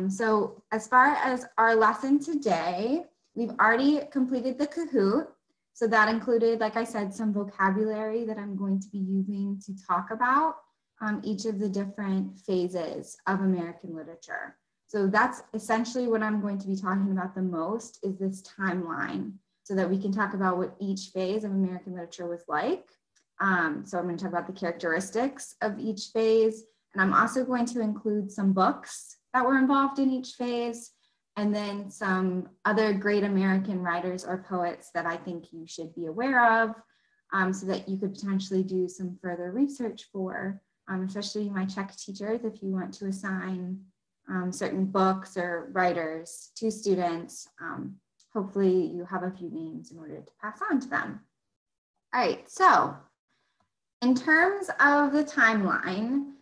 So as far as our lesson today, we've already completed the Kahoot. So that included, like I said, some vocabulary that I'm going to be using to talk about each of the different phases of American literature. So that's essentially what I'm going to be talking about the most, is this timeline, so that we can talk about what each phase of American literature was like. So I'm going to talk about the characteristics of each phase, and I'm also going to include some books that were involved in each phase, and then some other great American writers or poets that I think you should be aware of, so that you could potentially do some further research for, especially my Czech teachers, if you want to assign certain books or writers to students. Hopefully you have a few names in order to pass on to them. All right, so in terms of the timeline,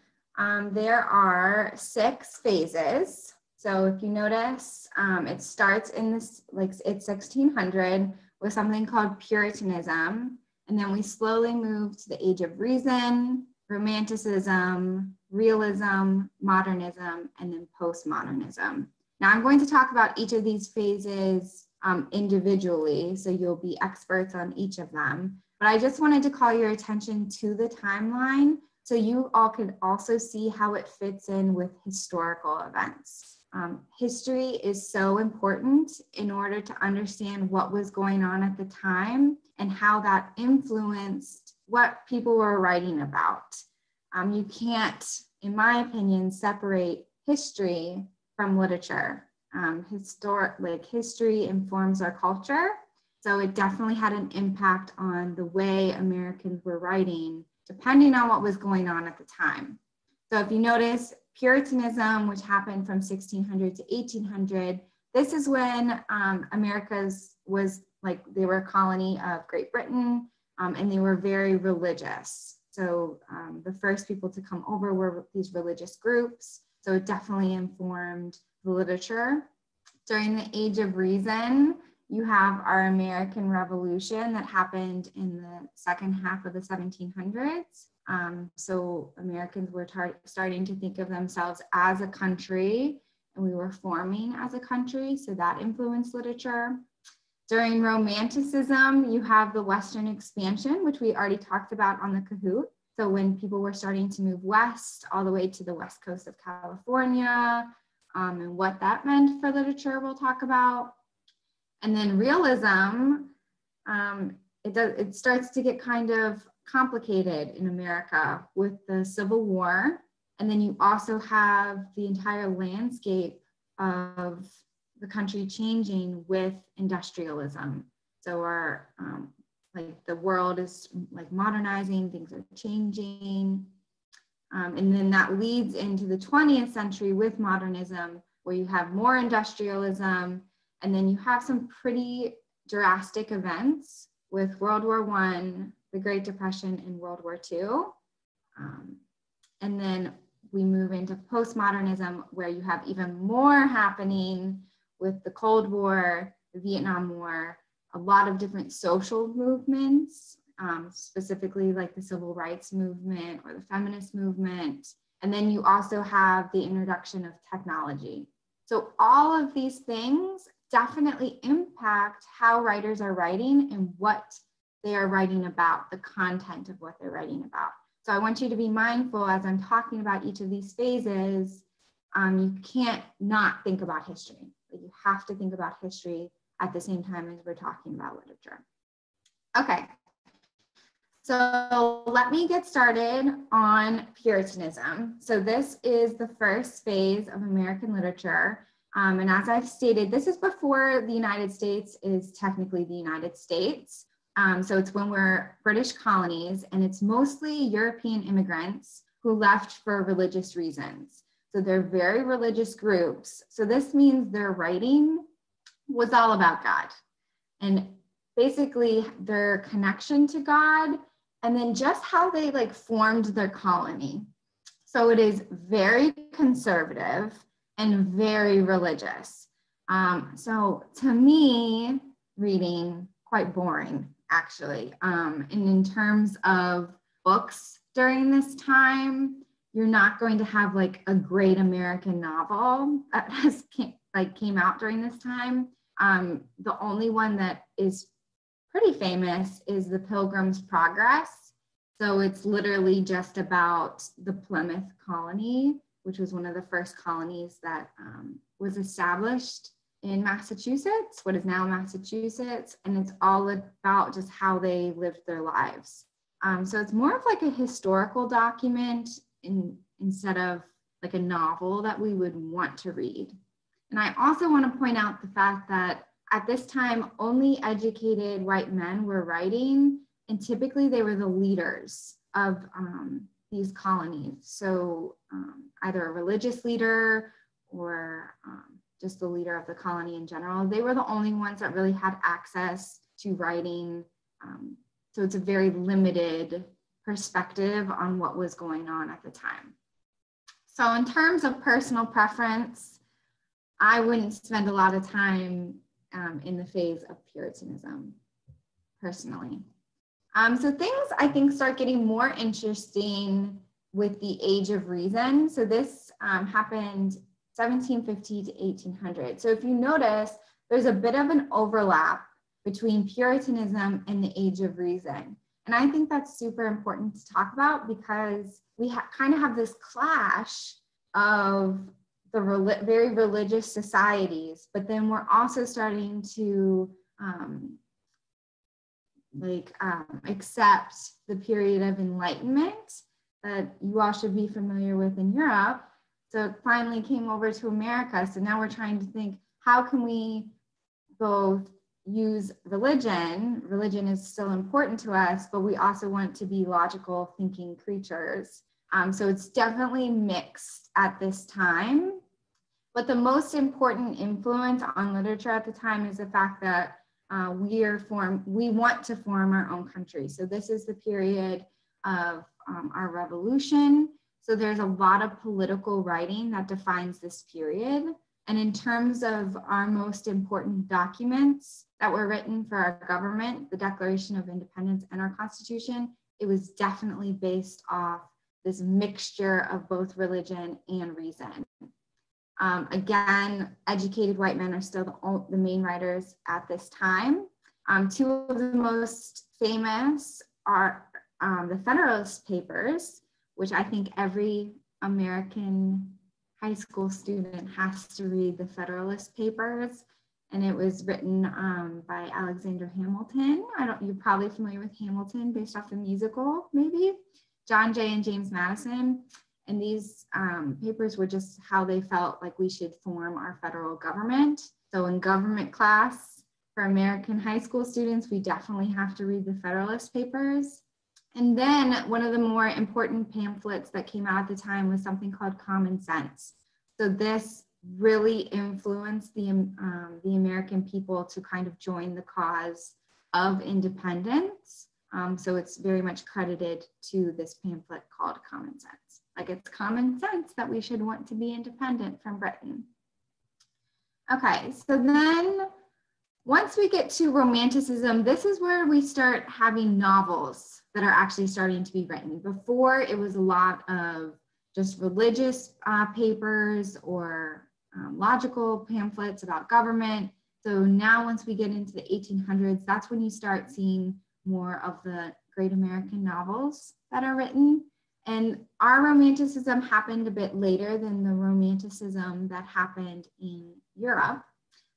there are 6 phases. So if you notice, it starts in this, like it's 1600 with something called Puritanism, and then we slowly move to the Age of Reason, Romanticism, Realism, Modernism, and then Post-Modernism. Now I'm going to talk about each of these phases individually, so you'll be experts on each of them. But I just wanted to call your attention to the timeline so you all could also see how it fits in with historical events. History is so important in order to understand what was going on at the time and how that influenced what people were writing about. You can't, in my opinion, separate history from literature. History informs our culture, so it definitely had an impact on the way Americans were writing, depending on what was going on at the time. So if you notice, Puritanism, which happened from 1600 to 1800, this is when America's was like, they were a colony of Great Britain, and they were very religious. So the first people to come over were these religious groups. So it definitely informed the literature. During the Age of Reason, you have our American Revolution that happened in the second half of the 1700s. So Americans were starting to think of themselves as a country, and we were forming as a country, so that influenced literature. During Romanticism, you have the Western expansion, which we already talked about on the Kahoot. So when people were starting to move west, all the way to the west coast of California, and what that meant for literature, we'll talk about. And then realism, it starts to get kind of complicated in America with the Civil War. And then you also have the entire landscape of the country changing with industrialism. So our, like the world is like modernizing, things are changing. And then that leads into the 20th century with modernism, where you have more industrialism, and then you have some pretty drastic events with World War I, the Great Depression, and World War II. And then we move into postmodernism, where you have even more happening with the Cold War, the Vietnam War, a lot of different social movements, specifically like the civil rights movement or the feminist movement. And then you also have the introduction of technology. So all of these things definitely impact how writers are writing and what they are writing about, the content of what they're writing about. So I want you to be mindful as I'm talking about each of these phases. You can't not think about history. You have to think about history at the same time as we're talking about literature. Okay, so let me get started on Puritanism. So this is the first phase of American literature. And as I've stated, this is before the United States is technically the United States. So it's when we're British colonies, and it's mostly European immigrants who left for religious reasons. So they're very religious groups. So this means their writing was all about God, and basically their connection to God, and then just how they like formed their colony. So it is very conservative and very religious. So to me, reading quite boring, actually. And in terms of books during this time, you're not going to have like a great American novel that came out during this time. The only one that is pretty famous is the Pilgrim's Progress. So it's literally just about the Plymouth colony, which was one of the first colonies that was established in Massachusetts, what is now Massachusetts, and it's all about just how they lived their lives. So it's more of like a historical document instead of like a novel that we would want to read. And I also want to point out the fact that at this time, only educated white men were writing, and typically they were the leaders of these colonies. So either a religious leader or just the leader of the colony in general. They were the only ones that really had access to writing. So it's a very limited perspective on what was going on at the time. So in terms of personal preference, I wouldn't spend a lot of time in the phase of Puritanism, personally. So things I think start getting more interesting with the Age of Reason. So this happened 1750 to 1800. So if you notice, there's a bit of an overlap between Puritanism and the Age of Reason. And I think that's super important to talk about because we kind of have this clash of the very religious societies, but then we're also starting to accept the period of enlightenment that you all should be familiar with in Europe. So it finally came over to America. So now we're trying to think, how can we both use religion? Religion is still important to us, but we also want to be logical thinking creatures. So it's definitely mixed at this time. But the most important influence on literature at the time is the fact that we want to form our own country. So this is the period of our revolution. So there's a lot of political writing that defines this period. And in terms of our most important documents that were written for our government, the Declaration of Independence and our Constitution, it was definitely based off this mixture of both religion and reason. Again, educated white men are still the main writers at this time. Two of the most famous are the Federalist Papers, which I think every American high school student has to read the Federalist Papers. And it was written by Alexander Hamilton. You're probably familiar with Hamilton based off the musical, maybe. John Jay and James Madison. And these papers were just how they felt like we should form our federal government. So in government class for American high school students, we definitely have to read the Federalist Papers. And then one of the more important pamphlets that came out at the time was something called Common Sense. So this really influenced the American people to kind of join the cause of independence. So it's very much credited to this pamphlet called Common Sense. Like, it's common sense that we should want to be independent from Britain. Okay, so then once we get to Romanticism, this is where we start having novels that are actually starting to be written. Before, it was a lot of just religious papers or logical pamphlets about government. So now once we get into the 1800s, that's when you start seeing more of the great American novels that are written. And our Romanticism happened a bit later than the Romanticism that happened in Europe,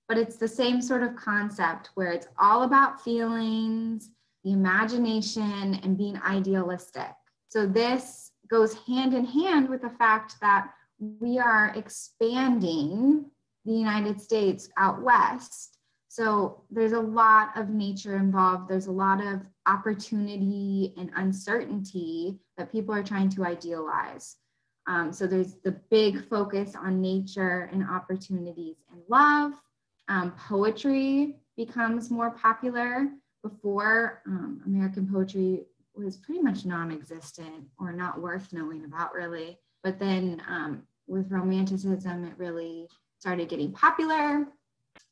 but it's the same sort of concept where it's all about feelings, the imagination, and being idealistic. So this goes hand in hand with the fact that we are expanding the United States out west. So there's a lot of nature involved. There's a lot of opportunity and uncertainty that people are trying to idealize. So there's the big focus on nature and opportunities and love. Poetry becomes more popular. Before, American poetry was pretty much non-existent or not worth knowing about, really. But then with Romanticism, it really started getting popular.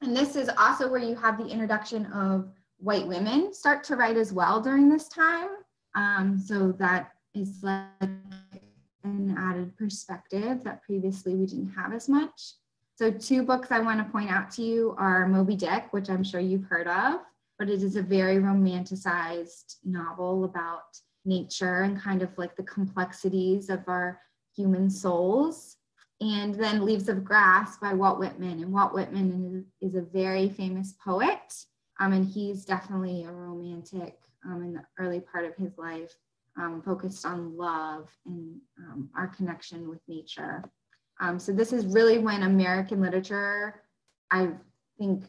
And this is also where you have the introduction of white women start to write as well during this time. So that is like an added perspective that previously we didn't have as much. So two books I want to point out to you are Moby Dick, which I'm sure you've heard of, but it is a very romanticized novel about nature and kind of like the complexities of our human souls. And then Leaves of Grass by Walt Whitman. And Walt Whitman is a very famous poet, and he's definitely a romantic in the early part of his life, focused on love and our connection with nature. So this is really when American literature, I think,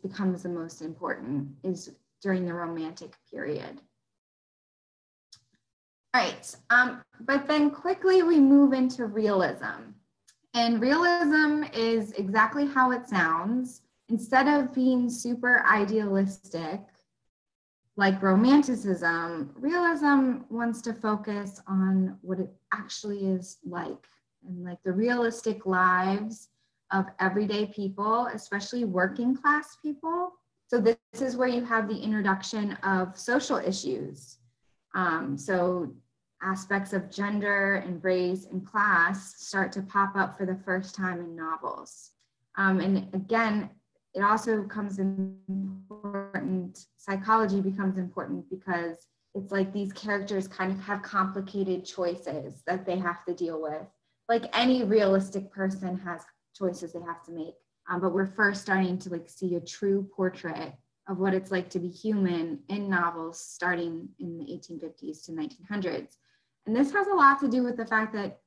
becomes the most important, is during the Romantic period. All right, but then quickly we move into realism. And realism is exactly how it sounds. Instead of being super idealistic, like Romanticism, realism wants to focus on what it actually is like, and like the realistic lives of everyday people, especially working class people. So this is where you have the introduction of social issues. So aspects of gender and race and class start to pop up for the first time in novels. And again, it also becomes important, psychology becomes important, because it's like these characters kind of have complicated choices that they have to deal with. Like any realistic person has choices they have to make, but we're first starting to like see a true portrait of what it's like to be human in novels starting in the 1850s to 1900s. And this has a lot to do with the fact that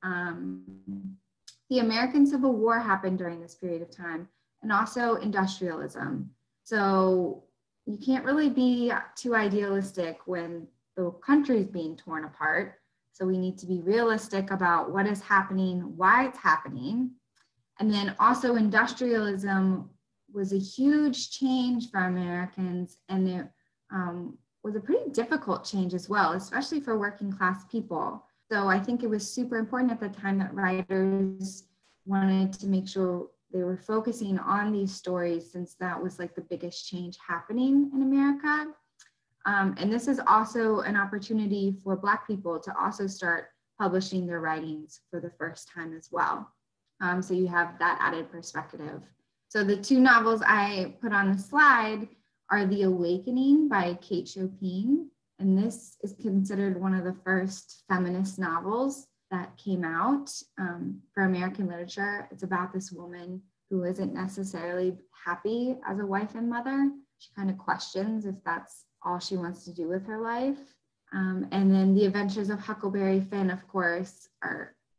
the American Civil War happened during this period of time, and also industrialism. So you can't really be too idealistic when the country's being torn apart. So we need to be realistic about what is happening, why it's happening. And then also industrialism was a huge change for Americans, and it was a pretty difficult change as well, especially for working class people. So I think it was super important at the time that writers wanted to make sure they were focusing on these stories, since that was like the biggest change happening in America. And this is also an opportunity for Black people to also start publishing their writings for the first time as well. So you have that added perspective. So the two novels I put on the slide are The Awakening by Kate Chopin. And this is considered one of the first feminist novels that came out for American literature. It's about this woman who isn't necessarily happy as a wife and mother. She kind of questions if that's all she wants to do with her life. And then The Adventures of Huckleberry Finn, of course,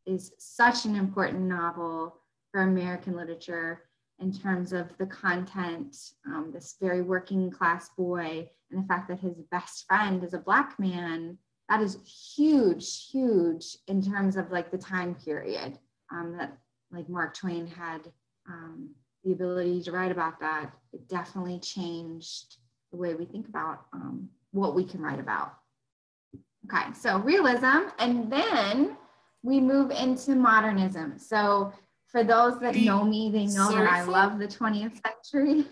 is such an important novel for American literature in terms of the content, this very working class boy, and the fact that his best friend is a Black man. That is huge, huge in terms of like the time period that like Mark Twain had the ability to write about that. It definitely changed the way we think about what we can write about. Okay, so realism, and then we move into modernism. So for those that know me, they know that I love the 20th century.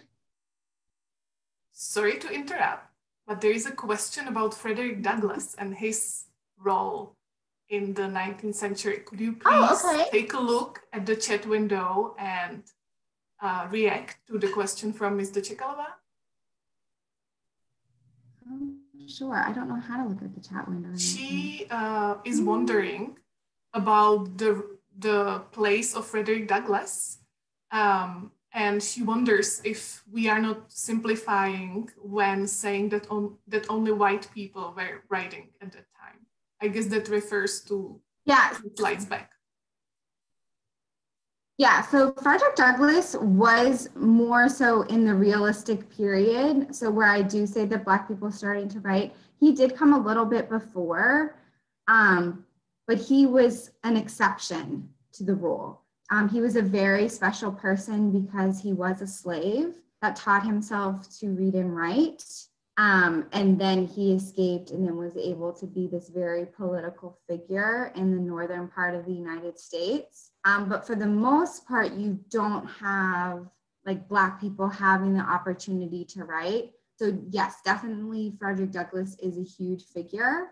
Sorry to interrupt, but there is a question about Frederick Douglass and his role in the 19th century. Could you please take a look at the chat window and react to the question from Ms. Dechekalova? Sure, I don't know how to look at the chat window. She is wondering about the place of Frederick Douglass. And she wonders if we are not simplifying when saying that only white people were writing at that time. I guess that refers to slides back. Yeah, so Frederick Douglass was more so in the realistic period. So where I do say that Black people starting to write, he did come a little bit before, but he was an exception to the rule. He was a very special person because he was a slave that taught himself to read and write. And then he escaped and then was able to be this very political figure in the northern part of the United States. But for the most part, you don't have like Black people having the opportunity to write. So yes, definitely Frederick Douglass is a huge figure.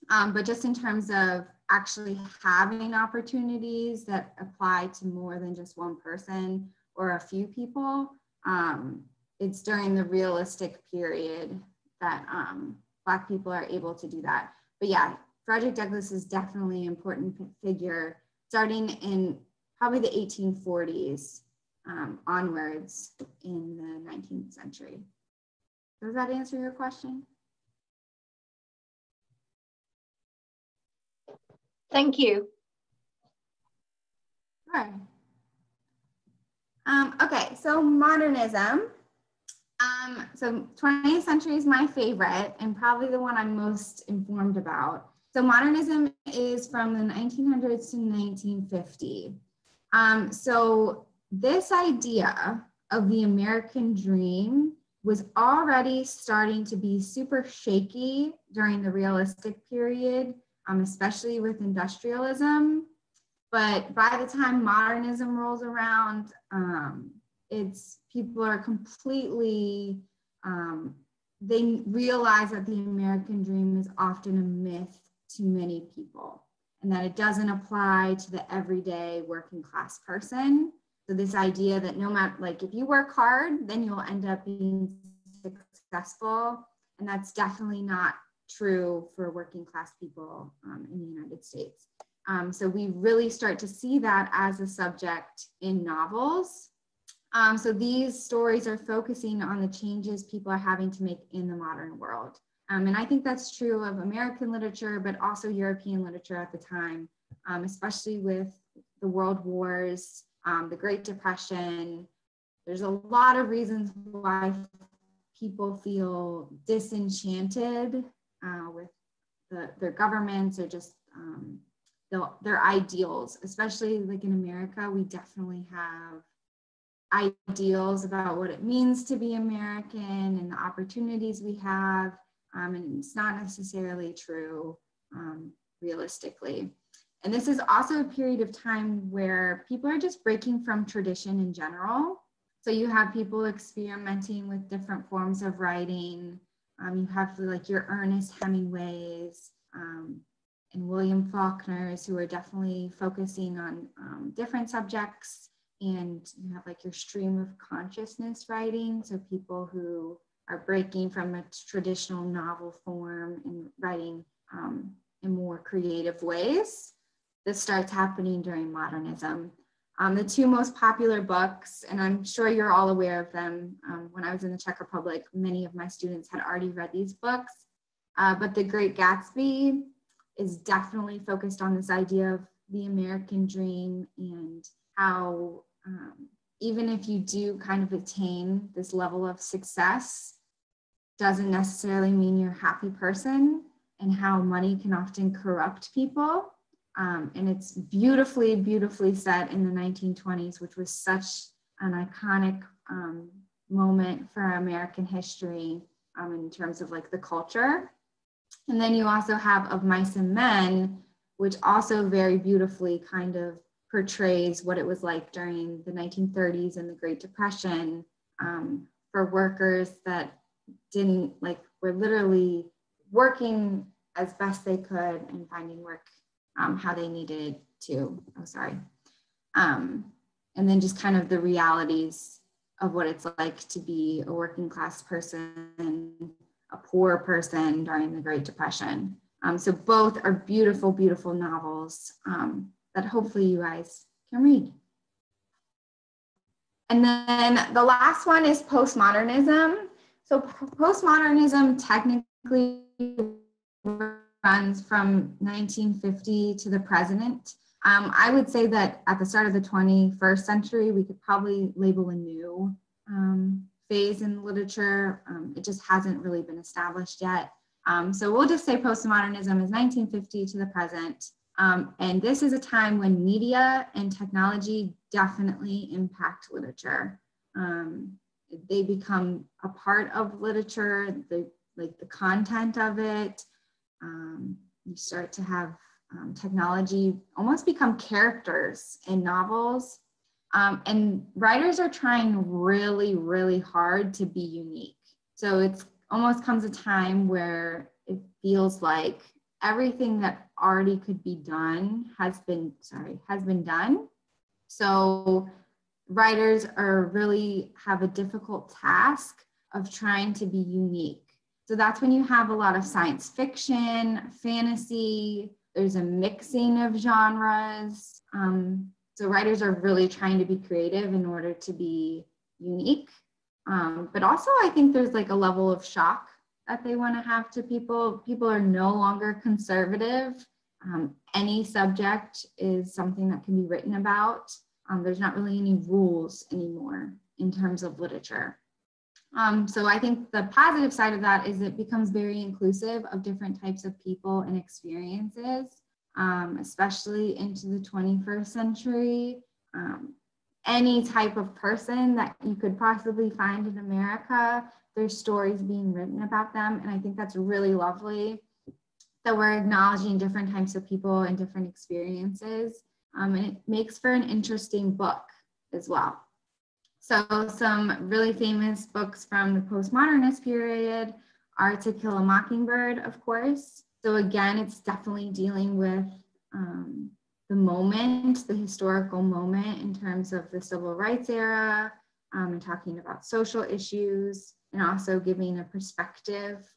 But just in terms of actually having opportunities that apply to more than just one person or a few people. It's during the realistic period that Black people are able to do that. But yeah, Frederick Douglass is definitely an important figure, starting in probably the 1840s onwards in the 19th century. Does that answer your question? Thank you. Sure. Okay, so modernism. So 20th century is my favorite and probably the one I'm most informed about. So modernism is from the 1900s to 1950. So this idea of the American dream was already starting to be super shaky during the realistic period, especially with industrialism. But by the time modernism rolls around, people are completely, they realize that the American dream is often a myth to many people and that it doesn't apply to the everyday working class person. So this idea that no matter, like if you work hard, then you'll end up being successful. And that's definitely not true for working class people in the United States. So we really start to see that as a subject in novels. So these stories are focusing on the changes people are having to make in the modern world. And I think that's true of American literature, but also European literature at the time, especially with the world wars, the Great Depression. There's a lot of reasons why people feel disenchanted with their governments or just their ideals, especially like in America. We definitely have ideals about what it means to be American and the opportunities we have. And it's not necessarily true realistically. And this is also a period of time where people are just breaking from tradition in general. So you have people experimenting with different forms of writing. You have like your Ernest Hemingways and William Faulkners, who are definitely focusing on different subjects. And you have like your stream of consciousness writing. So people who are breaking from a traditional novel form and writing in more creative ways. This starts happening during modernism. The two most popular books, and I'm sure you're all aware of them. When I was in the Czech Republic, many of my students had already read these books, but The Great Gatsby is definitely focused on this idea of the American dream and how even if you do kind of attain this level of success, doesn't necessarily mean you're a happy person, and how money can often corrupt people. And it's beautifully, beautifully set in the 1920s, which was such an iconic moment for American history in terms of like the culture. And then you also have Of Mice and Men, which also very beautifully kind of portrays what it was like during the 1930s and the Great Depression for workers that were literally working as best they could and finding work how they needed to. And then just kind of the realities of what it's like to be a working class person, a poor person during the Great Depression. So both are beautiful, beautiful novels that hopefully you guys can read. And then the last one is postmodernism. So postmodernism technically runs from 1950 to the present. I would say that at the start of the 21st century, we could probably label a new phase in literature. It just hasn't really been established yet. So we'll just say postmodernism is 1950 to the present. And this is a time when media and technology definitely impact literature. They become a part of literature, the content of it. You start to have technology almost become characters in novels. And writers are trying really, really hard to be unique. So it's almost comes a time where it feels like everything that already could be done has been done. So writers really have a difficult task of trying to be unique. So that's when you have a lot of science fiction, fantasy, there's a mixing of genres. So writers are really trying to be creative in order to be unique. But also I think there's like a level of shock that they want to have to people. People are no longer conservative. Any subject is something that can be written about. There's not really any rules anymore in terms of literature. So I think the positive side of that is it becomes very inclusive of different types of people and experiences, especially into the 21st century. Any type of person that you could possibly find in America, there's stories being written about them. And I think that's really lovely that we're acknowledging different types of people and different experiences. And it makes for an interesting book as well. So some really famous books from the Post-Modernist period are To Kill a Mockingbird, of course. So again, it's definitely dealing with the moment, the historical moment in terms of the civil rights era, and talking about social issues, and also giving a perspective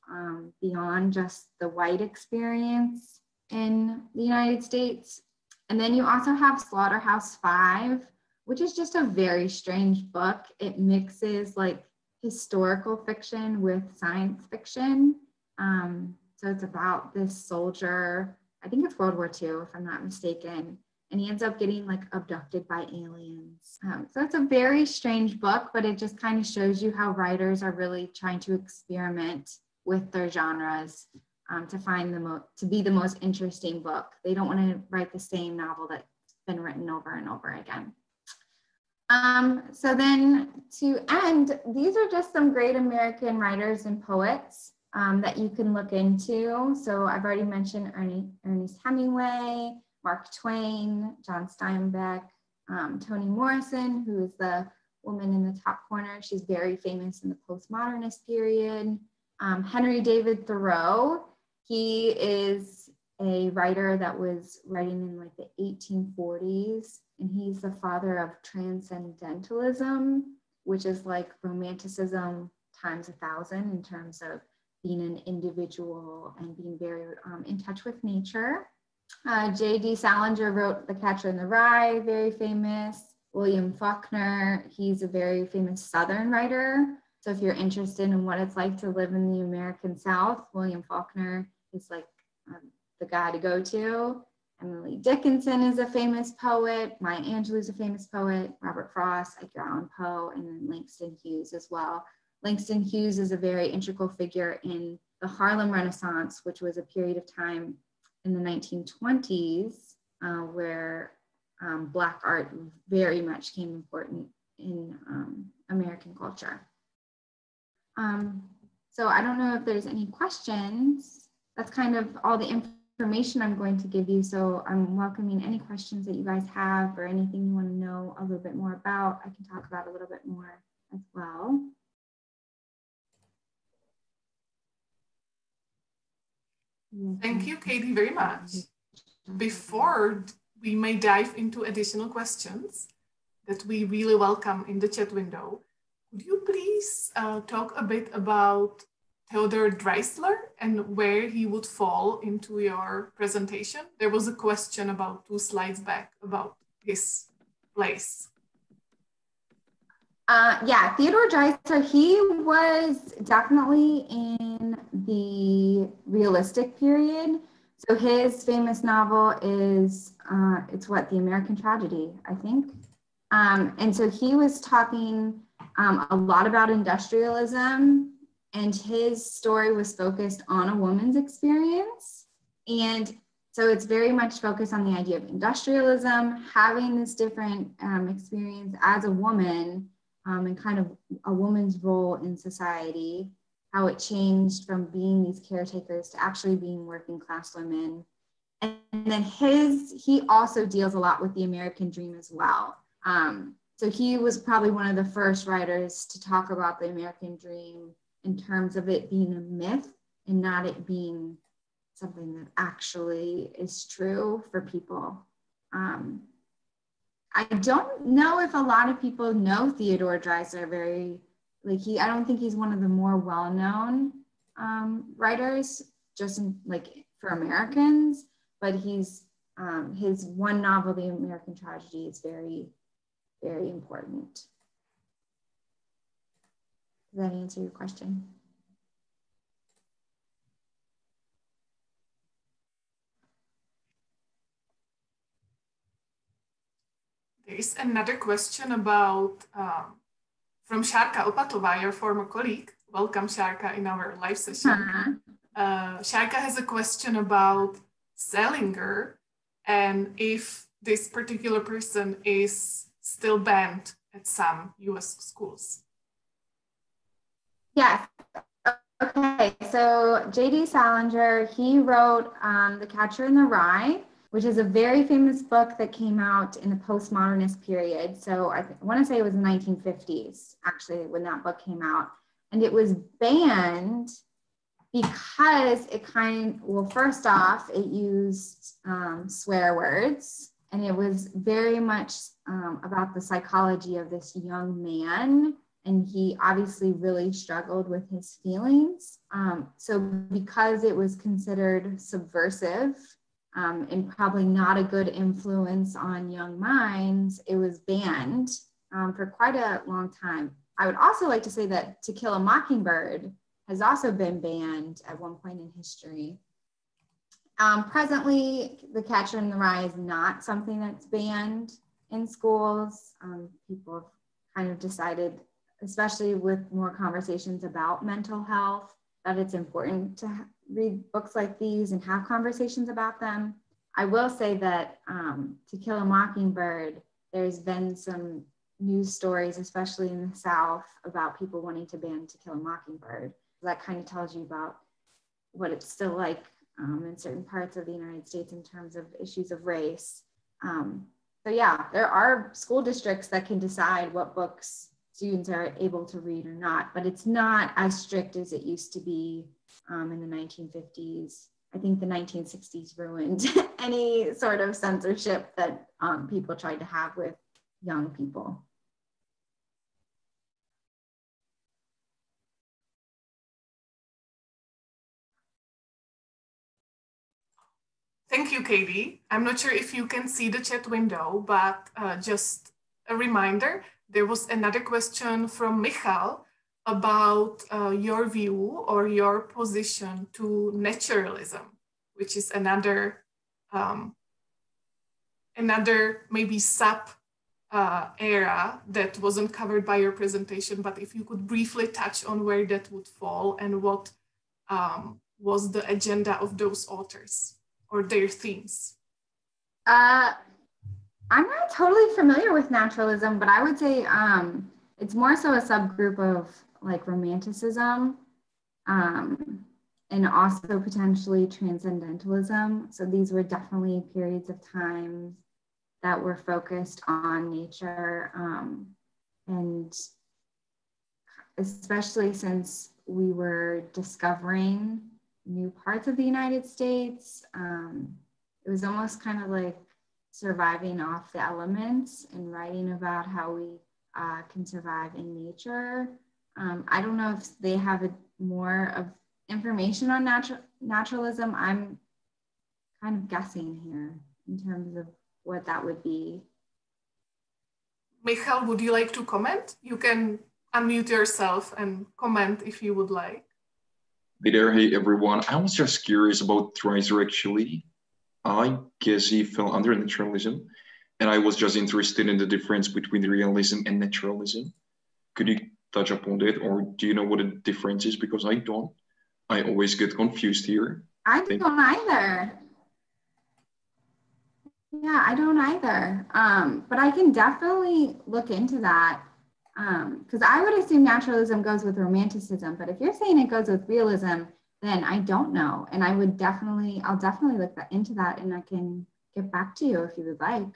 beyond just the white experience in the United States. And then you also have Slaughterhouse Five, which is just a very strange book. It mixes like historical fiction with science fiction. So it's about this soldier, I think it's World War II, if I'm not mistaken, and he ends up getting like abducted by aliens. So it's a very strange book, but it just kind of shows you how writers are really trying to experiment with their genres to find to be the most interesting book. They don't want to write the same novel that's been written over and over again. So then to end, these are just some great American writers and poets that you can look into. So I've already mentioned Ernest Hemingway, Mark Twain, John Steinbeck, Toni Morrison, who is the woman in the top corner. She's very famous in the postmodernist period. Henry David Thoreau, he is a writer that was writing in like the 1840s, and he's the father of transcendentalism, which is like Romanticism times 1,000 in terms of being an individual and being very in touch with nature. J.D. Salinger wrote The Catcher in the Rye, very famous. William Faulkner, he's a very famous Southern writer. So if you're interested in what it's like to live in the American South, William Faulkner is like the guy to go to. Emily Dickinson is a famous poet. Maya Angelou is a famous poet. Robert Frost, Edgar Allan Poe, and then Langston Hughes as well. Langston Hughes is a very integral figure in the Harlem Renaissance, which was a period of time in the 1920s where Black art very much became important in American culture. So I don't know if there's any questions. That's kind of all the information I'm going to give you. So I'm welcoming any questions that you guys have or anything you want to know a little bit more about. I can talk about a little bit more as well. Thank you, Catey, very much. Before we may dive into additional questions that we really welcome in the chat window, could you please talk a bit about Theodor Dreissler and where he would fall into your presentation? There was a question about 2 slides back about his place. Yeah, Theodor Dreissler, he was definitely in the realistic period. So his famous novel is, The American Tragedy, I think. And so he was talking a lot about industrialism, and his story was focused on a woman's experience. And so it's very much focused on the idea of industrialism, having this different experience as a woman, and kind of a woman's role in society, how it changed from being these caretakers to actually being working class women. And then he also deals a lot with the American dream as well. So he was probably one of the first writers to talk about the American dream in terms of it being a myth and not it being something that actually is true for people. I don't know if a lot of people know Theodore Dreissler I don't think he's one of the more well-known writers, just for Americans, but his one novel, The American Tragedy, is very, very important. Does that answer your question? There is another question about, from Sharka Opatova, your former colleague. Welcome, Sharka, in our live session. Sharka has a question about Salinger and if this particular person is still banned at some US schools. Yes. Okay, so J.D. Salinger, he wrote The Catcher in the Rye, which is a very famous book that came out in the Post-Modernist period. So I want to say it was the 1950s, actually, when that book came out. And it was banned because first off, it used swear words, and it was very much about the psychology of this young man. And he obviously really struggled with his feelings. So because it was considered subversive and probably not a good influence on young minds, it was banned for quite a long time. I would also like to say that To Kill a Mockingbird has also been banned at one point in history. Presently, The Catcher in the Rye is not something that's banned in schools. People have kind of decided, especially with more conversations about mental health, that it's important to read books like these and have conversations about them. I will say that To Kill a Mockingbird, there's been some news stories, especially in the South, about people wanting to ban To Kill a Mockingbird. That kind of tells you about what it's still like in certain parts of the United States in terms of issues of race. So yeah, there are school districts that can decide what books students are able to read or not, but it's not as strict as it used to be in the 1950s. I think the 1960s ruined any sort of censorship that people tried to have with young people. Thank you, Catey. I'm not sure if you can see the chat window, but just a reminder, there was another question from Michal about your view or your position to naturalism, which is another maybe sub era that wasn't covered by your presentation, but if you could briefly touch on where that would fall and what was the agenda of those authors or their themes. I'm not totally familiar with naturalism, but I would say it's more so a subgroup of like Romanticism and also potentially Transcendentalism. So these were definitely periods of time that were focused on nature, and especially since we were discovering new parts of the United States, it was almost kind of like surviving off the elements and writing about how we can survive in nature. I don't know if they have more of information on naturalism. I'm kind of guessing here in terms of what that would be. Michal, would you like to comment? You can unmute yourself and comment if you would like. Hey there, hey everyone. I was just curious about Dreissler actually. I guess he fell under naturalism, and I was just interested in the difference between realism and naturalism. Could you touch upon that, or do you know what the difference is? Because I don't. I always get confused here. I don't either. Yeah, I don't either. But I can definitely look into that. Because I would assume naturalism goes with Romanticism, but if you're saying it goes with realism, then I don't know. And I'll definitely look into that, and I can get back to you if you would like.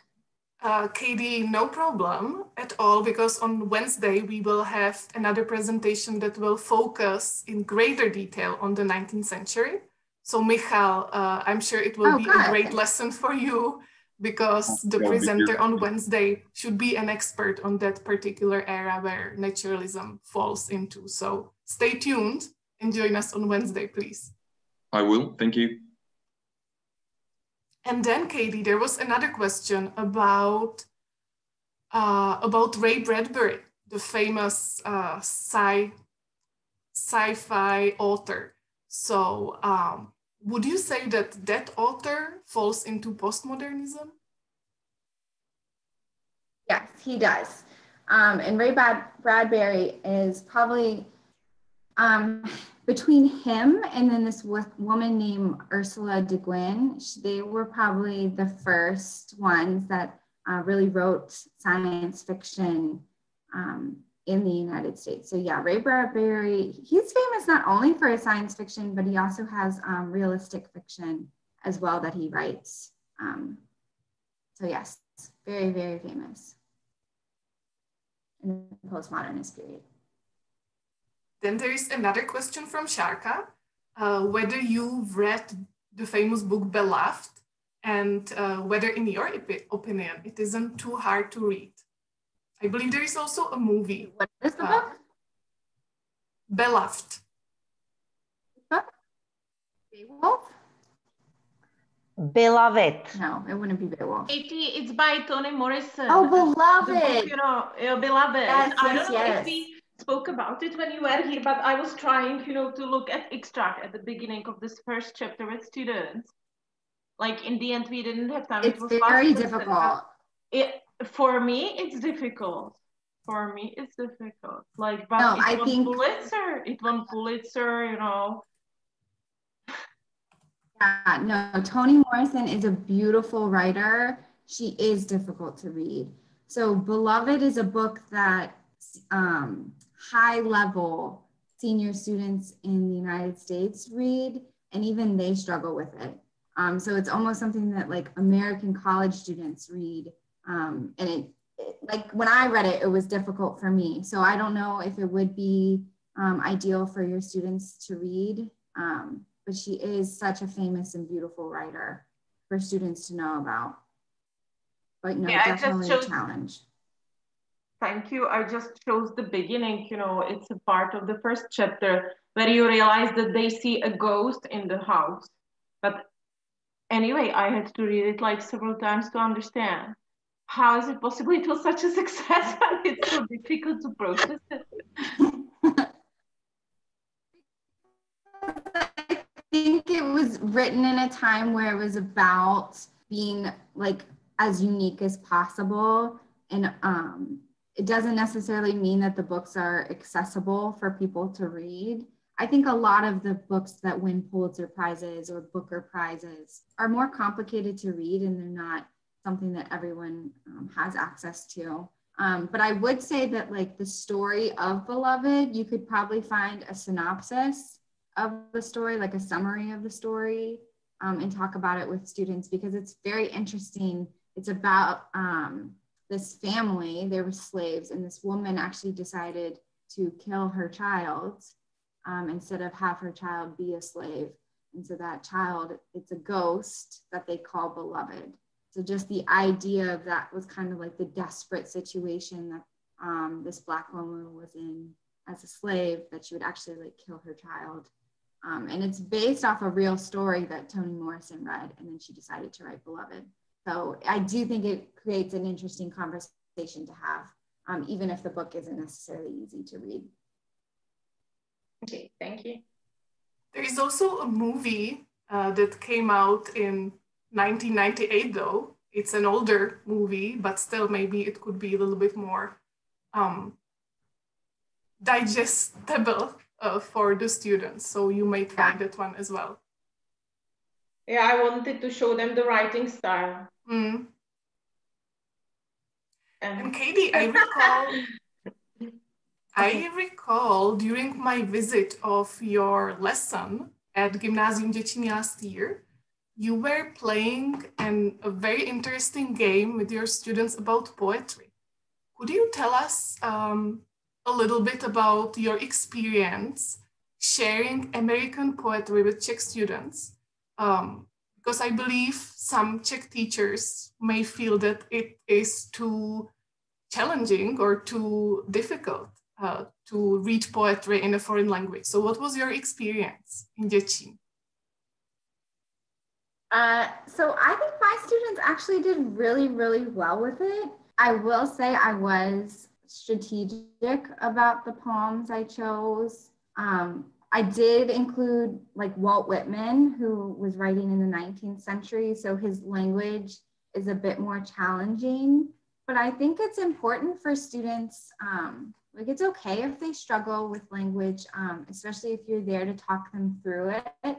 Catey, no problem at all, because on Wednesday we will have another presentation that will focus in greater detail on the 19th century. So Michal, I'm sure it will be a great lesson for you, because the presenter on Wednesday should be an expert on that particular era where naturalism falls into. So stay tuned and join us on Wednesday, please. I will, thank you. And then, Catey, there was another question about Ray Bradbury, the famous sci-fi author. So would you say that that author falls into postmodernism? Yes, he does. And Ray Bradbury is probably between him and then this woman named Ursula Le Guin. They were probably the first ones that really wrote science fiction in the United States. So yeah, Ray Bradbury, he's famous not only for his science fiction, but he also has realistic fiction as well that he writes. So yes, very, very famous in the postmodernist period. Then there is another question from Sharka, whether you've read the famous book Beloved, and whether in your opinion, it isn't too hard to read. I believe there is also a movie. What is the book? Beloved. Beowulf? Beloved. No, it wouldn't be Beowulf. It's by Toni Morrison. Oh, Beloved. The book, Beloved. Yes, I don't know yes. if we spoke about it when you were here, but I was trying, to look at extract at the beginning of this first chapter with students. Like in the end, we didn't have time. It's very difficult. For me, it's difficult. Like, but no, it won Pulitzer. It won Pulitzer, Yeah, no, Toni Morrison is a beautiful writer. She is difficult to read. So Beloved is a book that high level senior students in the United States read, and even they struggle with it. So it's almost something that like American college students read. And it like when I read it, it was difficult for me. So I don't know if it would be ideal for your students to read. But she is such a famous and beautiful writer for students to know about. But no, yeah, definitely a challenge. Thank you. I just chose the beginning, it's a part of the first chapter where you realize that they see a ghost in the house. But anyway, I had to read it like several times to understand. How is it possible it was such a success and it's so difficult to process it? I think it was written in a time where it was about being like as unique as possible. And it doesn't necessarily mean that the books are accessible for people to read. I think a lot of the books that win Pulitzer Prizes or Booker Prizes are more complicated to read, and they're not something that everyone has access to. But I would say that like the story of Beloved, you could probably find a synopsis of the story, like a summary of the story, and talk about it with students because it's very interesting. It's about this family, they were slaves, and this woman actually decided to kill her child instead of have her child be a slave. And so that child, it's a ghost that they call Beloved. So just the idea of that was kind of like the desperate situation that this Black woman was in as a slave, that she would actually like kill her child. And it's based off a real story that Toni Morrison read, and then she decided to write Beloved. So I do think it creates an interesting conversation to have, even if the book isn't necessarily easy to read. Okay, thank you. There is also a movie that came out in 1998 though. It's an older movie, but still maybe it could be a little bit more digestible for the students. So you may try that one as well. Yeah, I wanted to show them the writing style. Mm. And Catey, I recall during my visit of your lesson at Gymnasium Děčín last year, you were playing a very interesting game with your students about poetry. Could you tell us a little bit about your experience sharing American poetry with Czech students because I believe some Czech teachers may feel that it is too challenging or too difficult to read poetry in a foreign language. So what was your experience in Děčín? So I think my students actually did really, really well with it. I will say I was strategic about the poems I chose. I did include like Walt Whitman, who was writing in the 19th century. So his language is a bit more challenging, but I think it's important for students, like it's okay if they struggle with language, especially if you're there to talk them through it.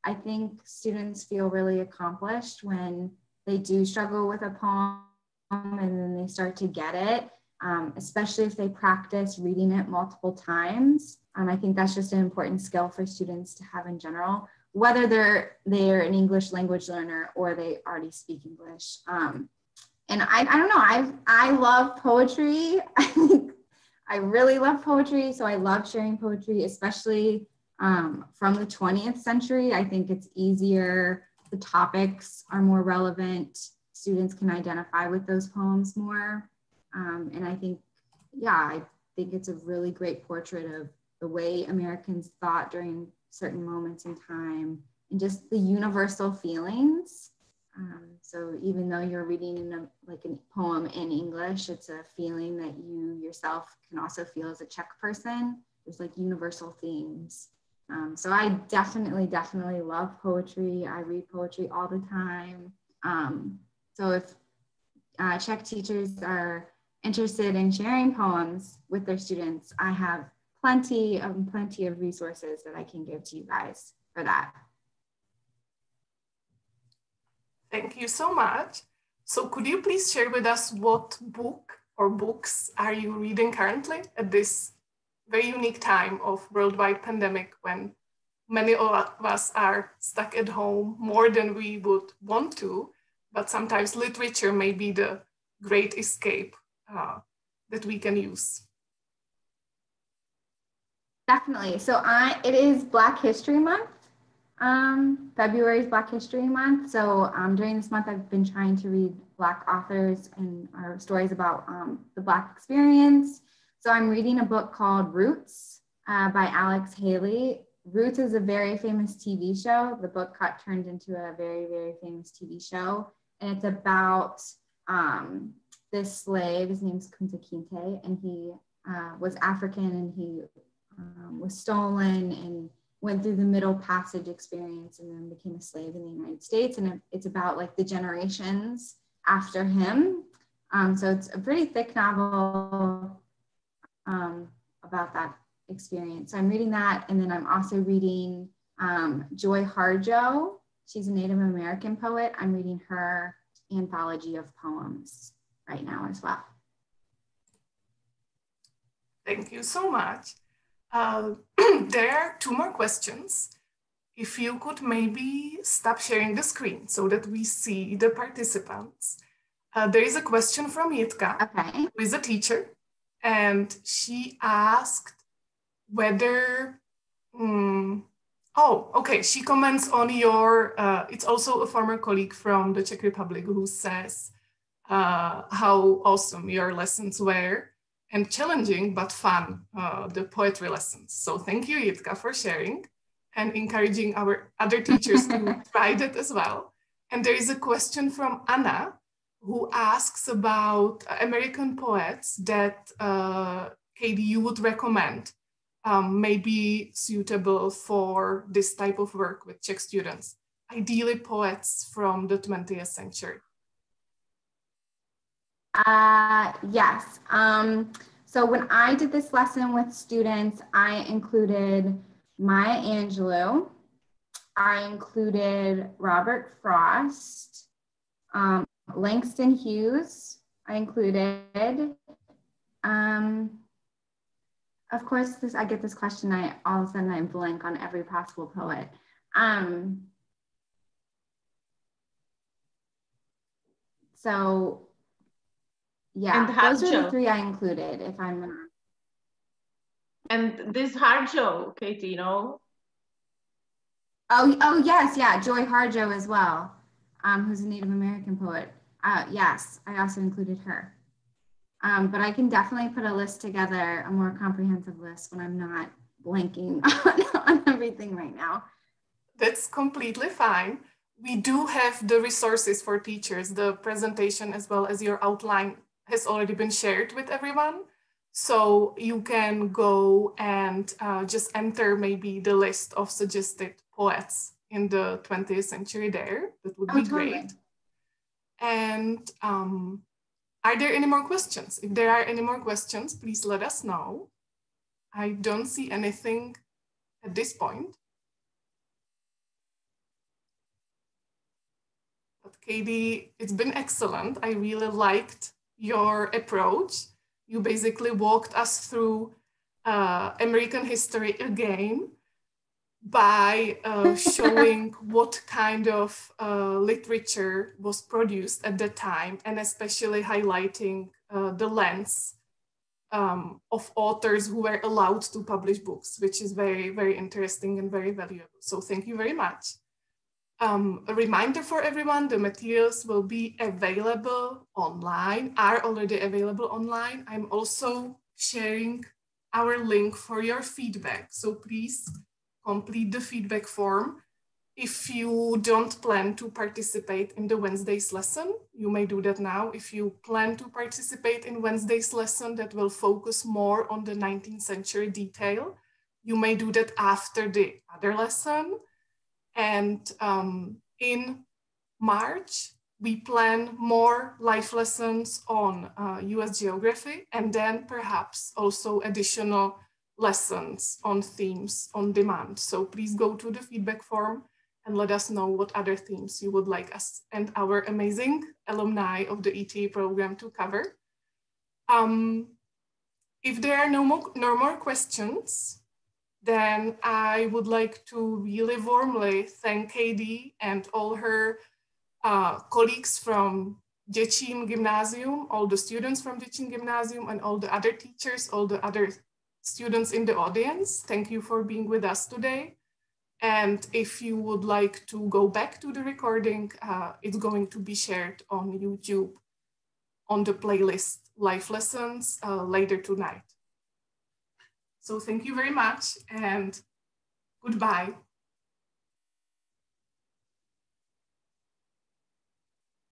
I think students feel really accomplished when they do struggle with a poem and then they start to get it, especially if they practice reading it multiple times. I think that's just an important skill for students to have in general, whether they're an English language learner or they already speak English. And I don't know, I love poetry. I really love poetry, so I love sharing poetry, especially from the 20th century. I think it's easier, the topics are more relevant, students can identify with those poems more. And I think, I think it's a really great portrait of the way Americans thought during certain moments in time and just the universal feelings. So even though you're reading in a poem in English, it's a feeling that you yourself can also feel as a Czech person. There's like universal themes. So I definitely love poetry. I read poetry all the time. So if Czech teachers are interested in sharing poems with their students, I have plenty of resources that I can give to you guys for that. Thank you so much. So could you please share with us what book or books are you reading currently at this very unique time of worldwide pandemic when many of us are stuck at home more than we would want to, but sometimes literature may be the great escape that we can use? Definitely. So it is Black History Month. February is Black History Month. So during this month, I've been trying to read Black authors and stories about the Black experience. So I'm reading a book called Roots by Alex Haley. Roots is a very famous TV show. The book got turned into a very, very famous TV show. And it's about this slave, his name's Kunta Kinte, and he was African and he was stolen and went through the Middle Passage experience and then became a slave in the United States. And it's about like the generations after him. So it's a pretty thick novel about that experience. So I'm reading that. And then I'm also reading Joy Harjo. She's a Native American poet. I'm reading her anthology of poems right now as well. Thank you so much. There are two more questions. If you could maybe stop sharing the screen so that we see the participants. There is a question from Jitka, who is a teacher, and she asked whether, she comments on your, it's also a former colleague from the Czech Republic who says how awesome your lessons were and challenging but fun, the poetry lessons. So thank you, Jitka, for sharing and encouraging our other teachers to try that as well. And there is a question from Anna, who asks about American poets that, Catey, you would recommend may be suitable for this type of work with Czech students, ideally poets from the 20th century. Yes. So when I did this lesson with students, I included Maya Angelou, I included Robert Frost, Langston Hughes, I included. Of course, I get this question, all of a sudden I blank on every possible poet. So yeah, those are the three I included, if I'm not. And this Harjo, Catey, you know? Oh yes, yeah, Joy Harjo as well, who's a Native American poet. Yes, I also included her. But I can definitely put a list together, a more comprehensive list when I'm not blanking on everything right now. That's completely fine. We do have the resources for teachers. The presentation as well as your outline has already been shared with everyone. So you can go and just enter maybe the list of suggested poets in the 20th century there. That would be totally great. And are there any more questions? If there are any more questions, please let us know. I don't see anything at this point. But Catey, it's been excellent. I really liked your approach. You basically walked us through American history again by showing what kind of literature was produced at the time, and especially highlighting the lens of authors who were allowed to publish books, which is very, very interesting and very valuable. So thank you very much. A reminder for everyone, the materials will be available online, are already available online. I'm also sharing our link for your feedback. So please complete the feedback form. If you don't plan to participate in the Wednesday's lesson, you may do that now. If you plan to participate in Wednesday's lesson that will focus more on the 19th century detail, you may do that after the other lesson. And in March, we plan more live lessons on US geography, and then perhaps also additional lessons on themes on demand. So please go to the feedback form and let us know what other themes you would like us and our amazing alumni of the ETA program to cover. If there are no more questions, then I would like to really warmly thank Catey and all her colleagues from Děčín Gymnasium, all the students from Děčín Gymnasium, and all the other teachers, all the other students in the audience. Thank you for being with us today. And if you would like to go back to the recording, it's going to be shared on YouTube on the playlist Live Lessons later tonight. So thank you very much and goodbye.